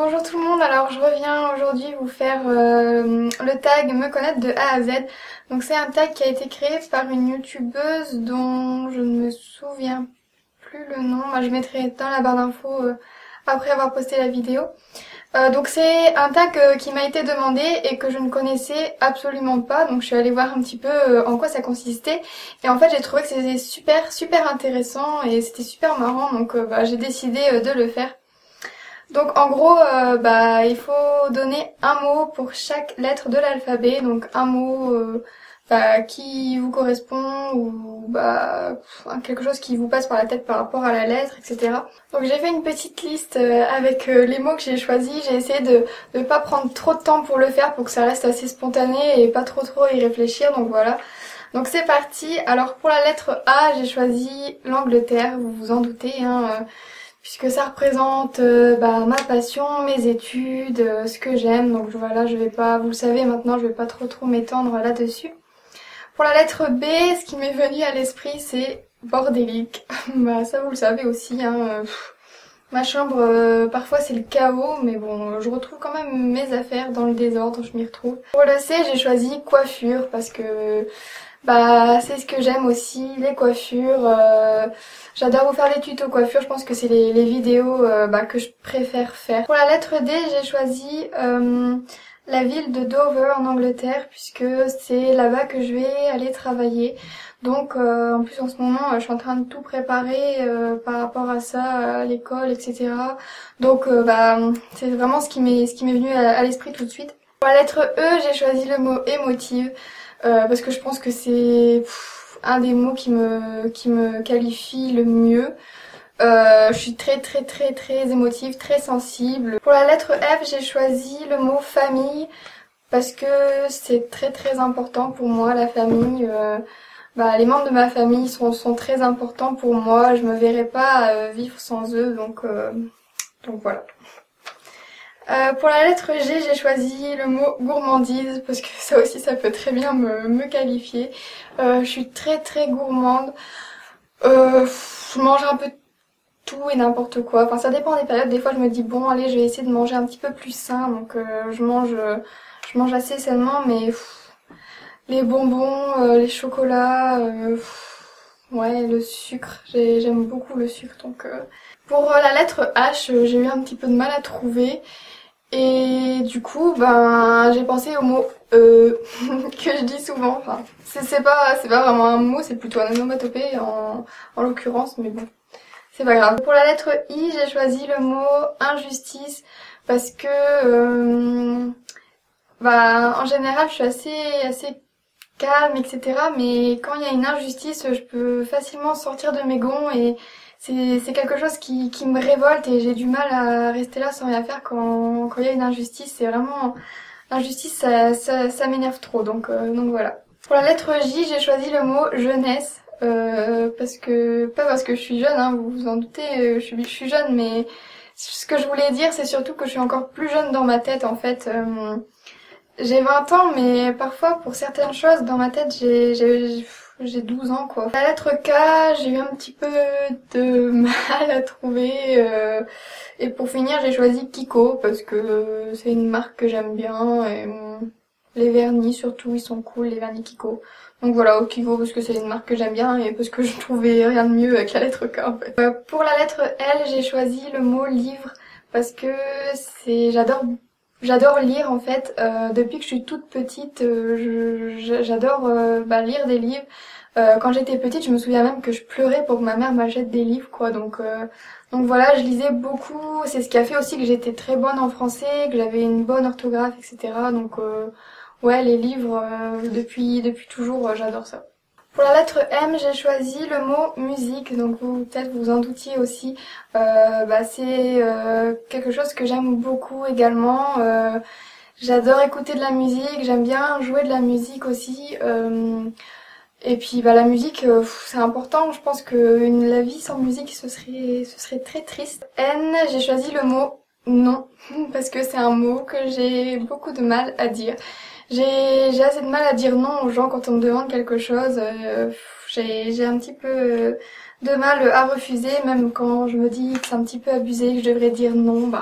Bonjour tout le monde, alors je reviens aujourd'hui vous faire le tag me connaître de A à Z. Donc c'est un tag qui a été créé par une youtubeuse dont je ne me souviens plus le nom. Moi je mettrai dans la barre d'infos après avoir posté la vidéo. Donc c'est un tag qui m'a été demandé et que je ne connaissais absolument pas. Donc je suis allée voir un petit peu en quoi ça consistait. Et en fait j'ai trouvé que c'était super intéressant et c'était super marrant. Donc j'ai décidé de le faire. Donc en gros, il faut donner un mot pour chaque lettre de l'alphabet, donc un mot qui vous correspond ou quelque chose qui vous passe par la tête par rapport à la lettre, etc. Donc j'ai fait une petite liste avec les mots que j'ai choisis. J'ai essayé de ne pas prendre trop de temps pour le faire pour que ça reste assez spontané et pas trop y réfléchir, donc voilà. Donc c'est parti. Alors pour la lettre A, j'ai choisi l'Angleterre, vous vous en doutez, hein. Puisque ça représente ma passion, mes études, ce que j'aime. Donc voilà, je vais pas, vous le savez maintenant, je vais pas trop m'étendre là-dessus. Pour la lettre B, ce qui m'est venu à l'esprit, c'est bordélique. Ça vous le savez aussi, hein. Ma chambre, parfois c'est le chaos, mais bon, je retrouve quand même mes affaires dans le désordre, je m'y retrouve. Pour le C, j'ai choisi coiffure parce que c'est ce que j'aime aussi, les coiffures. J'adore vous faire les tutos coiffure, je pense que c'est les vidéos que je préfère faire. Pour la lettre D, j'ai choisi la ville de Dover en Angleterre puisque c'est là-bas que je vais aller travailler. Donc en plus en ce moment je suis en train de tout préparer par rapport à ça, à l'école, etc. Donc c'est vraiment ce qui m'est venu à l'esprit tout de suite. Pour la lettre E, j'ai choisi le mot émotive parce que je pense que c'est un des mots qui me qualifie le mieux. Je suis très émotive, très sensible. Pour la lettre F, j'ai choisi le mot famille parce que c'est très important pour moi, la famille. Les membres de ma famille sont très importants pour moi. Je me verrais pas vivre sans eux, donc voilà. Pour la lettre G, j'ai choisi le mot gourmandise parce que ça aussi ça peut très bien me qualifier. Je suis très gourmande. Je mange un peu tout et n'importe quoi. Enfin ça dépend des périodes. Des fois je me dis bon allez je vais essayer de manger un petit peu plus sain. Donc je mange assez sainement, mais les bonbons, les chocolats, le sucre. J'aime beaucoup le sucre. Donc pour la lettre H, j'ai eu un petit peu de mal à trouver. Et du coup, j'ai pensé au mot que je dis souvent. Enfin, c'est pas vraiment un mot, c'est plutôt un onomatopée en l'occurrence, mais bon, c'est pas grave. Pour la lettre I, j'ai choisi le mot injustice parce que en général, je suis assez calme, etc. Mais quand il y a une injustice, je peux facilement sortir de mes gonds et c'est quelque chose qui me révolte et j'ai du mal à rester là sans rien faire quand il y a une injustice. C'est vraiment... L'injustice, ça m'énerve trop, donc voilà. Pour la lettre J, j'ai choisi le mot jeunesse. Pas parce que je suis jeune, hein, vous vous en doutez, je suis jeune, mais ce que je voulais dire, c'est surtout que je suis encore plus jeune dans ma tête, en fait. J'ai 20 ans, mais parfois, pour certaines choses, dans ma tête, j'ai 12 ans, quoi. La lettre K, j'ai eu un petit peu de mal à trouver. Et pour finir, j'ai choisi Kiko, parce que c'est une marque que j'aime bien. Et les vernis, surtout, ils sont cool, les vernis Kiko. Donc voilà, au Kiko, parce que c'est une marque que j'aime bien et parce que je trouvais rien de mieux avec la lettre K, en fait. Pour la lettre L, j'ai choisi le mot livre, parce que J'adore lire en fait. Depuis que je suis toute petite, j'adore lire des livres. Quand j'étais petite, je me souviens même que je pleurais pour que ma mère m'achète des livres, quoi. Donc voilà, je lisais beaucoup. C'est ce qui a fait aussi que j'étais très bonne en français, que j'avais une bonne orthographe, etc. Donc les livres depuis toujours, j'adore ça. Pour la lettre M, j'ai choisi le mot musique, donc vous peut-être vous en doutiez aussi. C'est quelque chose que j'aime beaucoup également. J'adore écouter de la musique, j'aime bien jouer de la musique aussi. Et puis la musique, c'est important. Je pense que la vie sans musique, ce serait très triste. N, j'ai choisi le mot non, parce que c'est un mot que j'ai beaucoup de mal à dire. J'ai assez de mal à dire non aux gens quand on me demande quelque chose. J'ai un petit peu de mal à refuser, même quand je me dis que c'est un petit peu abusé, que je devrais dire non.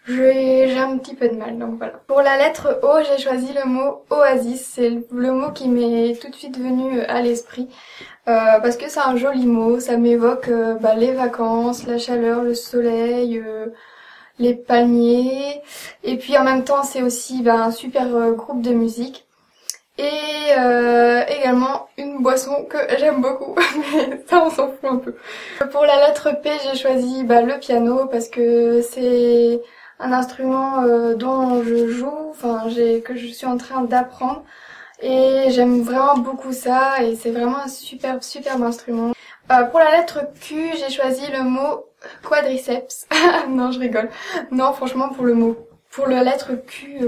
j'ai un petit peu de mal, donc voilà. Pour la lettre O, j'ai choisi le mot oasis. C'est le mot qui m'est tout de suite venu à l'esprit. Parce que c'est un joli mot, ça m'évoque les vacances, la chaleur, le soleil, les palmiers. Et puis en même temps, c'est aussi un super groupe de musique. Et également une boisson que j'aime beaucoup, mais ça on s'en fout un peu. Pour la lettre P, j'ai choisi le piano parce que c'est un instrument dont je joue, que je suis en train d'apprendre. Et j'aime vraiment beaucoup ça et c'est vraiment un superbe instrument. Pour la lettre Q, j'ai choisi le mot quadriceps. Non, je rigole. Non, franchement, pour la lettre Q,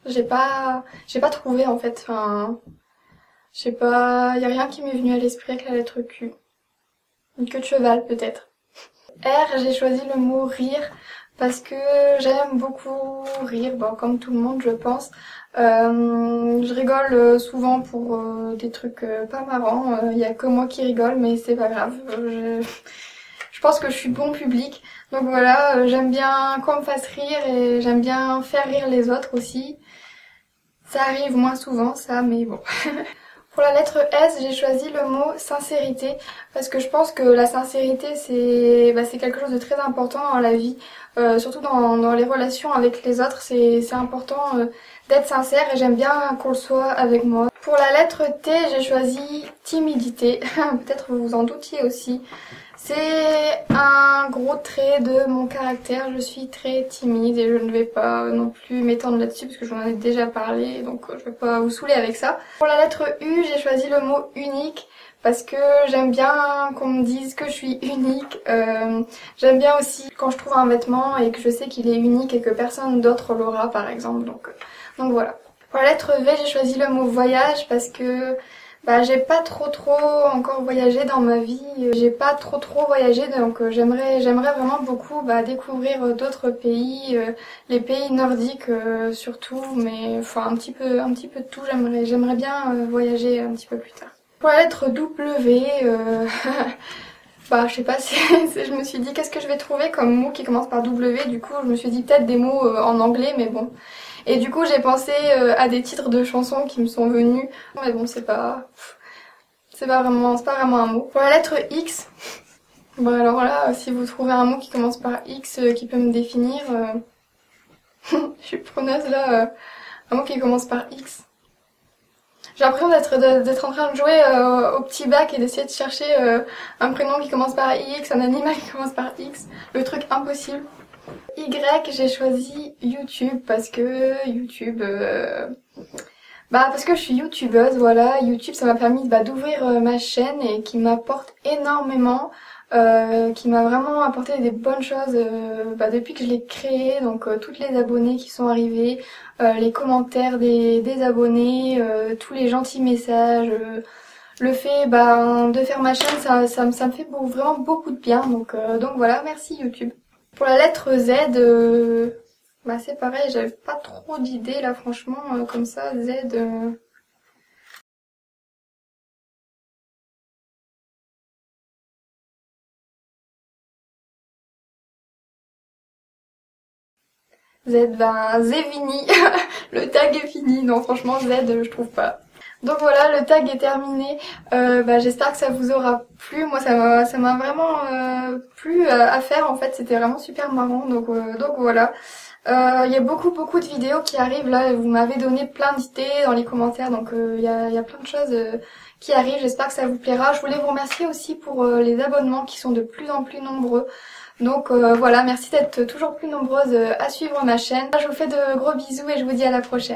j'ai pas trouvé en fait. Je sais pas, y a rien qui m'est venu à l'esprit avec la lettre Q. Une queue de cheval peut-être. R, j'ai choisi le mot rire parce que j'aime beaucoup rire, comme tout le monde je pense. Je rigole souvent pour des trucs pas marrants. Y a que moi qui rigole, mais c'est pas grave. Je pense que je suis bon public. Donc voilà, j'aime bien qu'on me fasse rire et j'aime bien faire rire les autres aussi. Ça arrive moins souvent ça, mais bon. Pour la lettre S, j'ai choisi le mot sincérité parce que je pense que la sincérité c'est quelque chose de très important dans la vie, surtout dans les relations avec les autres, c'est important d'être sincère et j'aime bien qu'on le soit avec moi. Pour la lettre T, j'ai choisi timidité, peut-être vous vous en doutiez aussi. C'est un gros trait de mon caractère, je suis très timide et je ne vais pas non plus m'étendre là-dessus parce que j'en ai déjà parlé, donc je vais pas vous saouler avec ça. Pour la lettre U, j'ai choisi le mot unique parce que j'aime bien qu'on me dise que je suis unique. J'aime bien aussi quand je trouve un vêtement et que je sais qu'il est unique et que personne d'autre l'aura par exemple, donc voilà. Pour la lettre V, j'ai choisi le mot voyage parce que j'ai pas trop encore voyagé dans ma vie, j'ai pas trop voyagé donc j'aimerais vraiment beaucoup découvrir d'autres pays, les pays nordiques surtout, mais un petit peu de tout, j'aimerais bien voyager un petit peu plus tard. Pour la lettre W, je sais pas, je me suis dit qu'est-ce que je vais trouver comme mot qui commence par W, du coup je me suis dit peut-être des mots en anglais, mais bon. Et du coup j'ai pensé à des titres de chansons qui me sont venus, mais bon c'est pas vraiment un mot. Pour la lettre X, alors là si vous trouvez un mot qui commence par X qui peut me définir, je suis preneuse là, un mot qui commence par X. J'ai l'impression d'être en train de jouer au petit bac et d'essayer de chercher un prénom qui commence par X, un animal qui commence par X, le truc impossible. Y, j'ai choisi YouTube parce que YouTube, parce que je suis youtubeuse, voilà. YouTube, ça m'a permis d'ouvrir ma chaîne et qui m'apporte énormément, qui m'a vraiment apporté des bonnes choses depuis que je l'ai créée. Donc toutes les abonnés qui sont arrivés, les commentaires des abonnés, tous les gentils messages, le fait de faire ma chaîne, ça me fait vraiment beaucoup de bien. Donc voilà, merci YouTube. Pour la lettre Z, c'est pareil, j'avais pas trop d'idées là franchement, comme ça, Z... Z, c'est fini, le tag est fini, non franchement Z je trouve pas. Donc voilà, le tag est terminé, j'espère que ça vous aura plu, moi ça m'a vraiment plu à faire en fait, c'était vraiment super marrant, donc voilà. Il y a beaucoup de vidéos qui arrivent là, vous m'avez donné plein d'idées dans les commentaires, donc il y a plein de choses qui arrivent, j'espère que ça vous plaira. Je voulais vous remercier aussi pour les abonnements qui sont de plus en plus nombreux. Donc voilà, merci d'être toujours plus nombreuses à suivre ma chaîne. Je vous fais de gros bisous et je vous dis à la prochaine.